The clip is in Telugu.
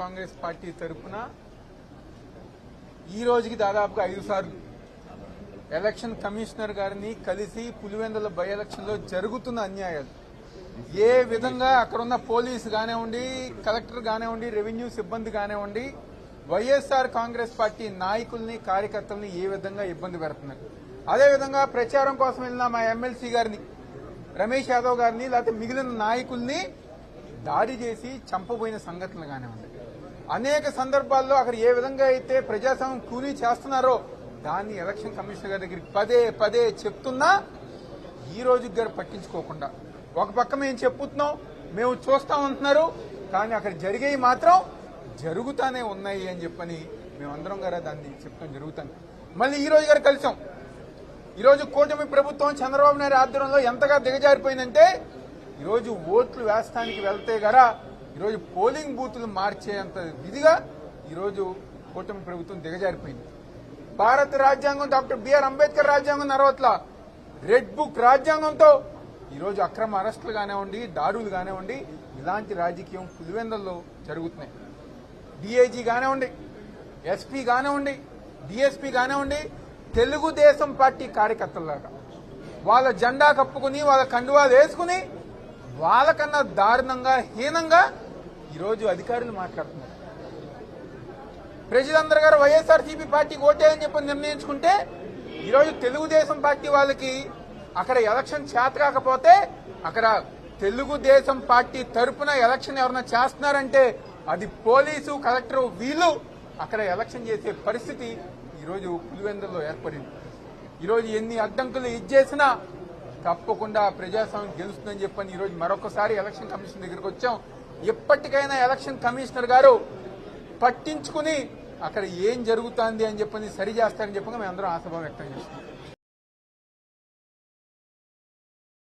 కాంగ్రెస్ పార్టీ తరఫున ఈ రోజుకి దాదాపుగా 5 సార్లు ఎలక్షన్ కమిషనర్ గారిని కలిసి పులివెందుల బై ఎలక్షన్ లో జరుగుతున్న అన్యాయాలు ఏ విధంగా అక్కడున్న పోలీసు కానివ్వండి, కలెక్టర్ కానివ్వండి, రెవెన్యూ సిబ్బంది కానివ్వండి, వైఎస్ఆర్ కాంగ్రెస్ పార్టీ నాయకుల్ని కార్యకర్తల్ని ఏ విధంగా ఇబ్బంది పెడుతున్నారు. అదేవిధంగా ప్రచారం కోసం వెళ్ళిన మా ఎమ్మెల్సీ గారిని, రమేష్ యాదవ్ గారిని, లేకపోతే మిగిలిన నాయకుల్ని దాడి చేసి చంపబోయిన సంఘటనలు కానివ్వండి. అనేక సందర్భాల్లో అక్కడ ఏ విధంగా అయితే ప్రజాస్వామ్యం కూలీ చేస్తున్నారో దాన్ని ఎలక్షన్ కమిషనర్ గారి దగ్గరికి పదే పదే చెప్తున్నా ఈ రోజు గారు పట్టించుకోకుండా ఒక పక్క మేము చెప్పుతున్నాం, మేము చూస్తామంటున్నారు, కానీ అక్కడ జరిగేవి మాత్రం జరుగుతానే ఉన్నాయి అని చెప్పని మేమందరం గారు దాన్ని చెప్తాం జరుగుతాను. మళ్ళీ ఈ రోజు గారు కలిసాం. ఈరోజు కూటమి ప్రభుత్వం చంద్రబాబు నాయుడు ఆధ్వర్యంలో ఎంతగా దిగజారిపోయిందంటే ఈరోజు ఓట్లు వేస్తానికి వెళ్తే గారా ఈరోజు పోలింగ్ బూతులు మార్చేంత విధిగా ఈరోజు కూటమి ప్రభుత్వం దిగజారిపోయింది. భారత రాజ్యాంగం డాక్టర్ బిఆర్ అంబేద్కర్ రాజ్యాంగం నరవట్ల రెడ్ బుక్ రాజ్యాంగంతో ఈరోజు అక్రమ అరెస్టులు కానివ్వండి, దాడులు కానివ్వండి, ఇలాంటి రాజకీయం పులివెందుల్లో జరుగుతున్నాయి. డీఐజీ కానివ్వండి, ఎస్పీ కానివ్వండి, డీఎస్పీ కానివ్వండి, తెలుగుదేశం పార్టీ కార్యకర్తలాగా వాళ్ళ జెండా కప్పుకుని వాళ్ళ కండువాలు వేసుకుని వాళ్ళకన్నా దారుణంగా హీనంగా ఈరోజు అధికారులు మాట్లాడుతున్నారు. ప్రజలందరూ గారు వైఎస్ఆర్సీపీ పార్టీకి ఓటేయని చెప్పి నిర్ణయించుకుంటే ఈరోజు తెలుగుదేశం పార్టీ వాళ్ళకి అక్కడ ఎలక్షన్ చేతకాకపోతే అక్కడ తెలుగుదేశం పార్టీ తరఫున ఎలక్షన్ ఎవరైనా చేస్తున్నారంటే అది పోలీసు, కలెక్టర్ వీళ్ళు అక్కడ ఎలక్షన్ చేసే పరిస్థితి ఈరోజు పులివెందుల్లో ఏర్పడింది. ఈరోజు ఎన్ని అడ్డంకులు ఇచ్చేసినా తప్పకుండా ప్రజాస్వామ్యం గెలుస్తుందని చెప్పని ఈరోజు మరొకసారి ఎలక్షన్ కమిషన్ దగ్గరికి వచ్చాం. ఎప్పటికైనా ఎలక్షన్ కమిషనర్ గారు పట్టించుకుని అక్కడ ఏం జరుగుతుంది అని చెప్పని సరి చేస్తారని చెప్పగా మేము అందరం ఆశాభావం వ్యక్తం చేస్తున్నాం.